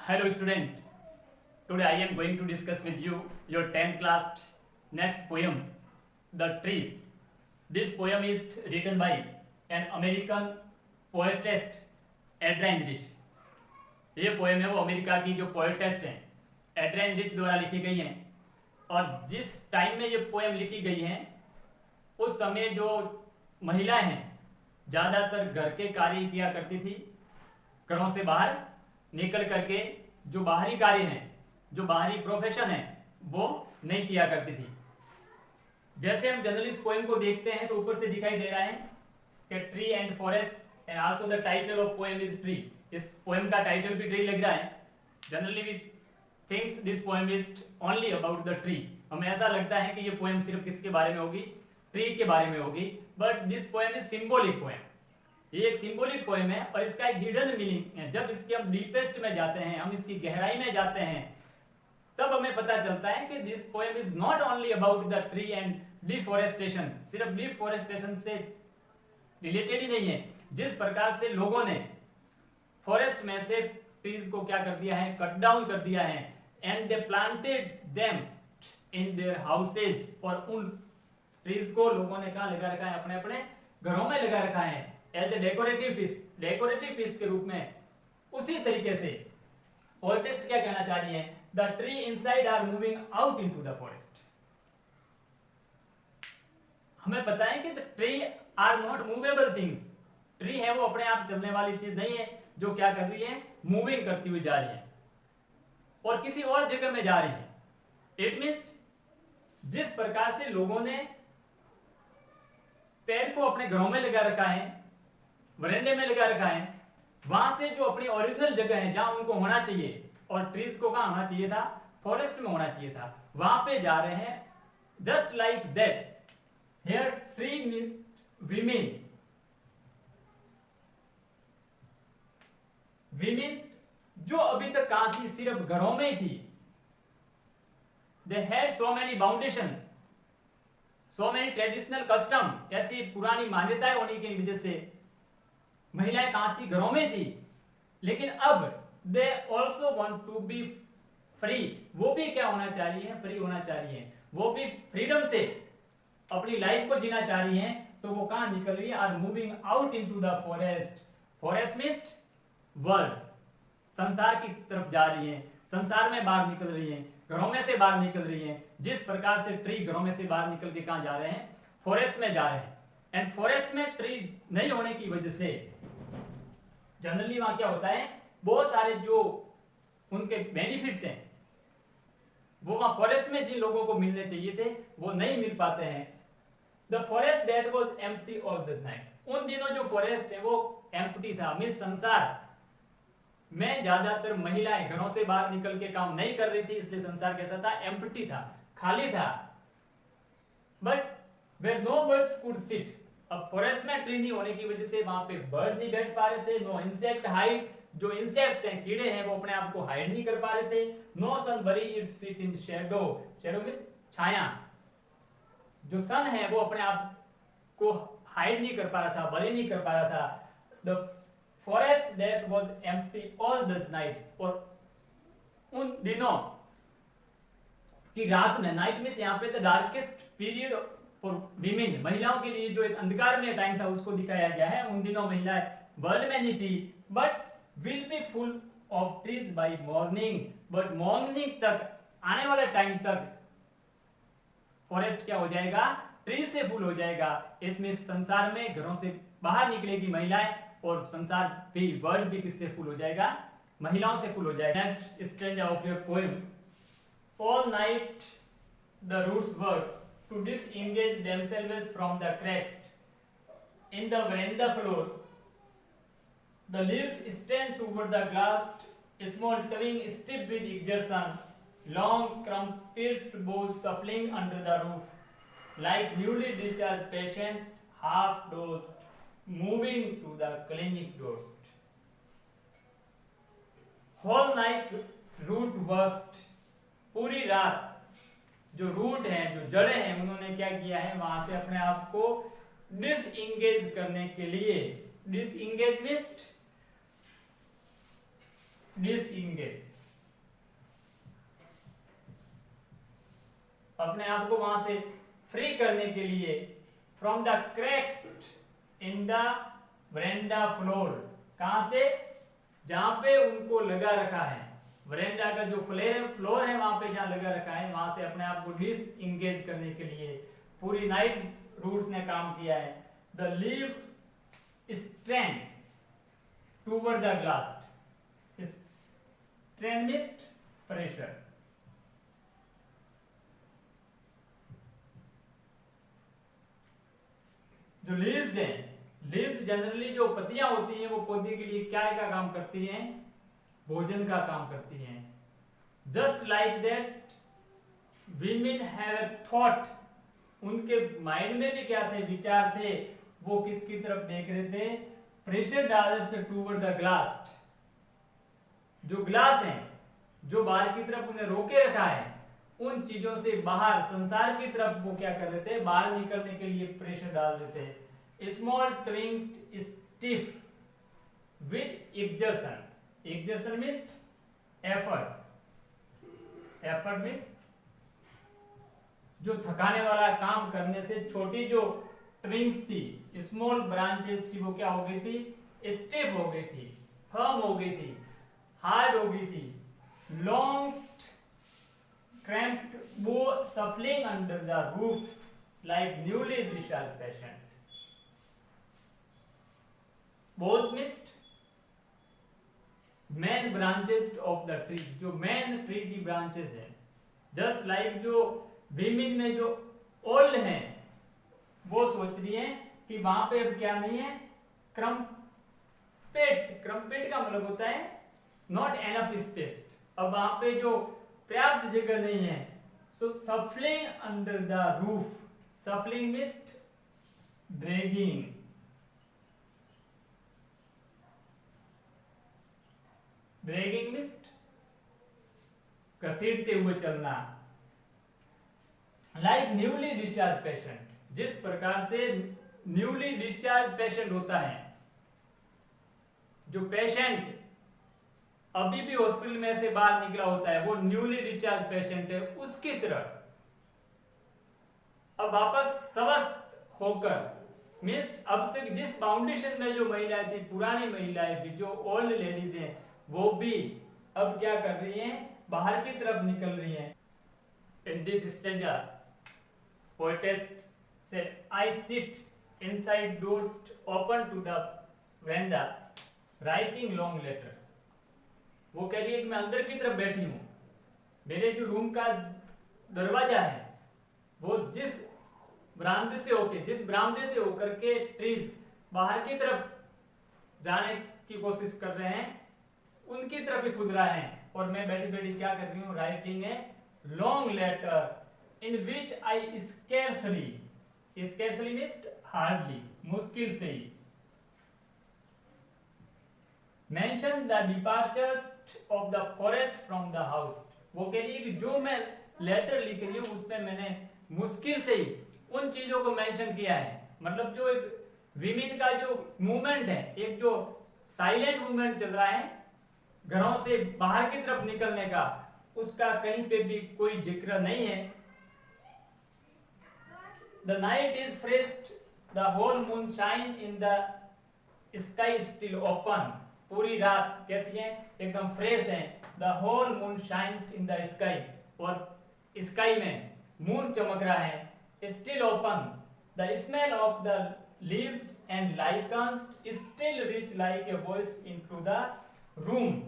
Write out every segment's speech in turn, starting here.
Hello student, today I am going to discuss with you your 10th class next poem, The Trees. This poem is written by an American poetess Adrienne Rich. ये poem है वो America की जो पोएटेस्ट हैं एड्राइन rich द्वारा लिखी गई हैं. और जिस टाइम में ये पोएम लिखी गई हैं उस समय जो महिलाएं हैं ज़्यादातर घर के कार्य किया करती थी. घरों से बाहर निकल करके जो बाहरी कार्य हैं, जो बाहरी प्रोफेशन है, वो नहीं किया करती थी. जैसे हम जनरली इस पोएम को देखते हैं तो ऊपर से दिखाई दे रहा है कि tree and forest and also the title of poem is tree. इस पोएम का टाइटल भी ट्री लग रहा है. Generally we thinks this poem is only about the tree. हमें ऐसा लगता है कि ये पोएम सिर्फ किसके बारे में होगी, ट्री के बारे में होगी. But this poem is symbolic poem. ये एक सिंबॉलिक पोएम है और इसका एक हिडन मीनिंग है. जब इसके हम डीपेस्ट में जाते हैं, हम इसकी गहराई में जाते हैं, तब हमें पता चलता है कि this poem is not only about the tree and deforestation. सिर्फ डिफॉरेस्टेशन से रिलेटेड ही नहीं है. जिस प्रकार से लोगों ने फॉरेस्ट में से ट्रीज को क्या कर दिया है, कट डाउन कर दिया है, and they planted them in their houses. और उन ट्रीज को लोगों ने कहां लगा रखा है, अपने अपने घरों में लगा रखा है एज ए डेकोरेटिव पीस के रूप में. उसी तरीके से पोएटिस्ट क्या कहना चाह रही है, the tree inside are moving out into the forest. हमें पता है कि tree are not movable things. Tree है वो अपने आप चलने वाली चीज नहीं है जो क्या कर रही है, मूविंग करती हुई जा रही है और किसी और जगह में जा रही है. इट मीन्स जिस प्रकार से लोगों ने पेड़ को अपने घरों में लगा रखा है, वरेंडे में लगा रखा है, वहां से जो अपनी ओरिजिनल जगह है जहां उनको होना चाहिए, और ट्रीज को कहां होना चाहिए था, फॉरेस्ट में होना चाहिए था, वहां पे जा रहे हैं. Just like that here tree means women. Womens जो अभी तक कहां थी, सिर्फ घरों में ही थी. They had so many boundation, so many traditional custom. ऐसी पुरानी मान्यताएं होने की वजह से महिलाएं कहां थी, घरों में थी. लेकिन अब they also want to be free. वो भी क्या होना चाह रही है, फ्री होना चाह रही है. वो भी फ्रीडम से अपनी लाइफ को जीना चाह रही है. तो वो कहां निकल रही है, are moving out into the forest. Forest means world, संसार की तरफ जा रही है, संसार में बाहर निकल रही है, घरों में से बाहर निकल रही है. जिस प्रकार से ट्री घरों में से बाहर निकल के कहां जा रहे हैं, फॉरेस्ट में जा रहे हैं. एंड फॉरेस्ट में ट्री नहीं होने की वजह से जनरली वहां क्या होता है, बहुत सारे जो उनके बेनिफिट्स हैं वो वहां फॉरेस्ट में जिन लोगों को मिलने चाहिए थे वो नहीं मिल पाते हैं. The forest that was empty all the night. उन दिनों जो फॉरेस्ट है वो एम्प्टी था. मींस संसार में ज्यादातर महिलाएं घरों से बाहर निकल के काम नहीं कर रही थी, इसलिए संसार कैसा था, एम्प्टी था, खाली था. But where no birds could sit. अब फॉरेस्ट में ट्री नहीं होने की वजह से वहां पे बर्ड नहीं बैठ पा रहे थे. No insect hide. जो इंसेक्ट्स हैं, कीड़े हैं, वो अपने आप को हाइड नहीं कर पा रहे थे. No sun bury its feet in shadow. Shadow means छाया. जो सन है वो अपने आप को हाइड नहीं कर पा रहा था, बरी नहीं कर पा रहा था. The forest that was empty all the night. और उन दिनों की रात में, नाइट मींस यहाँ पे the darkest period for women, महिलाओं के लिए जो एक अंधकार में टाइम था उसको दिखाया गया है. उन दिनों महिलाएं वर्ल्ड में नहीं थी. But will be full of trees by morning. But morning तक, आने वाले टाइम तक फॉरेस्ट क्या हो जाएगा, ट्री से फुल हो जाएगा. इसमें संसार में घरों से बाहर निकलेगी महिलाएं और संसार भी, वर्ल्ड भी किससे फुल हो जाएगा, महिलाओं से फुल हो जाएगा. Next strange of your poem. All night the roots work to disengage themselves from the cracks in the veranda floor. The leaves stand toward the glass, small twig stiff with exertion, long crumpled boughs shuffling under the roof, like newly discharged patients, half dozed, moving to the clinic doors. Whole night root works. पूरी रात जो root है, जो जड़ें हैं, उन्होंने क्या किया है, वहां से अपने आप को डिसएंगेज करने के लिए. डिसएंगेज मींस डिसएंगेज अपने आप को वहां से फ्री करने के लिए, from the cracks in the verandah floor, कहां से, जहां पे उनको लगा रखा है, वरेंडा का जो फ्लोर है वहां पे जहां लगा रखा है, वहां से अपने आप को डिसएंगेज करने के लिए पूरी नाइट रूट्स ने काम किया है। The leave strained toward the glass, strained means pressure. जो लीव्स हैं, लीव्स जनरली जो पत्तियां होती हैं वो पौधे के लिए क्या का काम करती हैं, भोजन का काम करती हैं। Just like that women have a thought, उनके माइंड में भी क्या थे, विचार थे, वो किसकी तरफ देख रहे थे, प्रेशर डालर से टूवर्ड द ग्लास, जो ग्लास है, जो बाहर की तरफ उन्हें रोके रखा है, उन चीजों से बाहर संसार की तरफ वो क्या कर रहे थे, बाहर निकलने के लिए प्रेशर डाल रहे थे। Small things stiff with exertion, exertion means effort, effort means जो थकाने वाला काम करने से छोटी जो ट्रिंग्स थी, स्मॉल ब्रांचेस थी, वो क्या हो गई थी, स्टिफ हो गई थी, फर्म हो गई थी, हार्ड हो गई थी। लॉन्ग cramped, वो shuffling under the roof like newly discharged patient. Both missed main branches of the tree, जो main tree की branches है, just like जो women में जो old हैं, वो सोच रही है कि वहां पे अब क्या नहीं है, क्रम्पेट, क्रम्पेट का मतलब होता है not enough space, अब वहां पे जो पर्याप्त जगह नहीं है। So shuffling under the roof, shuffling means dragging, dragging means घसीटते हुए चलना। लाइक न्यूली डिस्चार्ज पेशेंट, जिस प्रकार से न्यूली डिस्चार्ज पेशेंट होता है, जो पेशेंट अभी भी हॉस्पिटल में से बाहर निकला होता है, वो न्यूली डिस्चार्ज पेशेंट है, उसकी तरह अब वापस स्वस्थ होकर, मीन्स अब तक जिस फाउंडेशन में जो महिलाएं थी, पुरानी महिलाएं भी, जो ओल्ड लेडीज हैं, वो भी अब क्या कर रही हैं, बाहर की तरफ निकल रही हैं। In this stanza poetess said, I sit inside doors open to the veranda writing long letter, वो कह रही है कि मैं अंदर की तरफ बैठी हूं, मेरे जो रूम का दरवाजा है वो जिस बरामदे से होकर के ट्रीज बाहर की तरफ जाने की कोशिश कर रहे हैं, उनकी तरफ ही खुद रहा है, और मैं बैठी बैठी क्या कर रही हूँ, writing a long letter in which I scarcely, scarcely means hardly, मुश्किल से ही, mention the departures of the forest from the house, वो कह रही है कि जो मैं लेटर लिख रही हूँ उसमें मैंने मुश्किल से ही उन चीजों को मेंशन किया है। मतलब जो एक विमेन का जो मूवमेंट है, एक जो साइलेंट मूवमेंट चल रहा है घरों से बाहर की तरफ निकलने का, उसका कहीं पे भी कोई जिक्र नहीं है। The night is fresh, the whole moon shine in the sky still open, पूरी रात कैसी है, एकदम फ्रेश है। The whole moon shines in the sky, और स्काई में मून चमक रहा है। Still open, the smell of the leaves and lichens still rich like a voice into the room,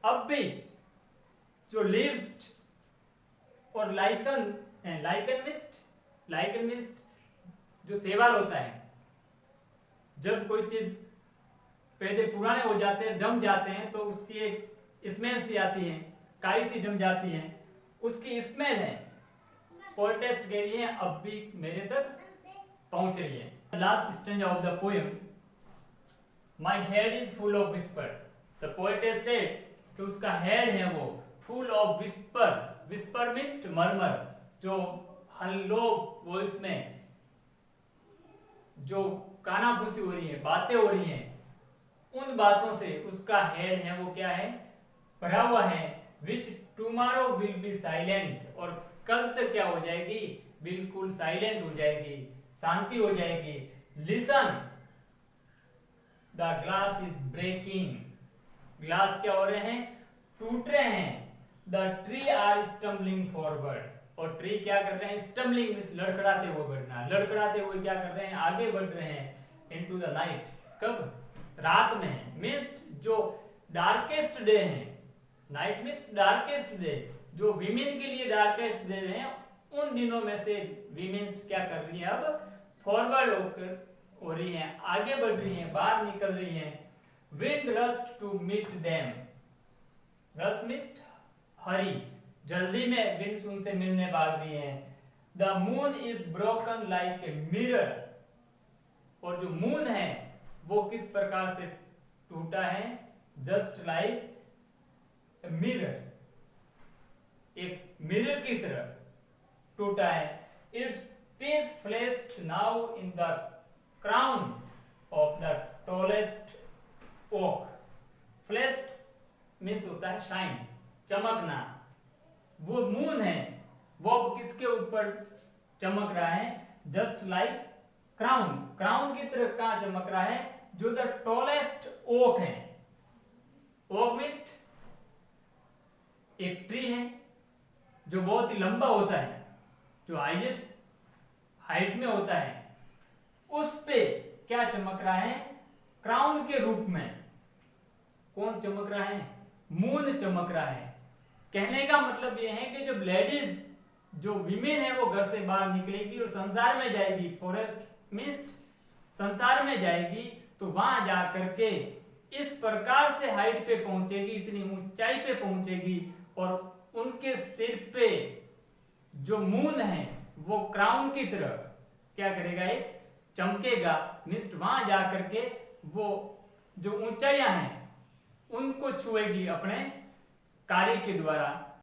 अब भी जो लीव्स और लाइकन है, लाइकन मिस्ट जो सेवाल होता है, जब कोई चीज पौधे पुराने हो जाते हैं, जम जाते हैं, तो उसकी एक स्मेल सी आती है, काई सी जम जाती है, उसकी स्मेल है। पोएटेस्ट कह रही है अब भी मेरे तक पहुंच रही है। Last stanza of the poem, my head is full of whisper, the poetess said कि उसका हेड है वो full of whisper, whisper means murmur, जो लो वॉइस में जो कानाफूसी हो रही है, बातें हो रही हैं, उन बातों से उसका हेड है वो क्या है, भरा हुआ है। विच टुमारो विल बी साइलेंट, और कल तक क्या हो जाएगी, बिल्कुल साइलेंट हो जाएगी, शांति हो जाएगी। Listen, the glass is breaking, glass क्या हो रहे हैं, टूट रहे हैं। The tree are stumbling forward, और ट्री क्या कर रहे हैं, स्टम्बलिंग मींस लड़खड़ाते हुए बढ़ना, लड़खड़ाते हुए क्या कर रहे हैं, आगे बढ़ रहे हैं। इनटू द नाइट, कब, रात में है, मींस जो डार्केस्ट डे है, नाइट मींस डार्केस्ट डे, जो विमेन के लिए डार्केस्ट डे है, उन दिनों में से विमेन्स क्या कर रही है, अब फॉरवर्ड होकर हो रही हैं, आगे बढ़ रही हैं, बाहर निकल रही हैं। Wind rush to meet them, rush means hurry, जल्दी में विंड्स उनसे मिलने भाग रही हैं। The moon is broken like a mirror, और जो मून है वो किस प्रकार से टूटा है, जस्ट लाइक ए मिरर, एक मिरर की तरह टूटा है। It's face flashed now in the crown of the tallest oak. Flashed means होता है शाइन, चमकना। वो मून है, वो अब किसके ऊपर चमक रहा है, जस्ट लाइक क्राउन, क्राउन की तरह कहां चमक रहा है, जो द टॉलेस्ट ओक है। ओक मीन्स एक ट्री है जो बहुत ही लंबा होता है, जो हाईएस्ट हाइट में होता है, उस पे क्या चमक रहा है, क्राउन के रूप में। कौन चमक रहा है, मून चमक रहा है। कहने का मतलब यह है कि जब लेडीज, जो विमेन है, वो घर से बाहर निकलेगी और संसार में जाएगी, फॉरेस्ट मीन्स संसार में जाएगी, तो वहां जा करके इस प्रकार से हाइट पे पहुंचेगी, इतनी ऊंचाई पे पहुंचेगी, और उनके सिर पे जो मून है वो क्राउन की तरह क्या करेगा, एक चमकेगा। मिस्ट वहां जा करके वो जो ऊंचाइयां हैं उनको छुएगी अपने कार्य के द्वारा।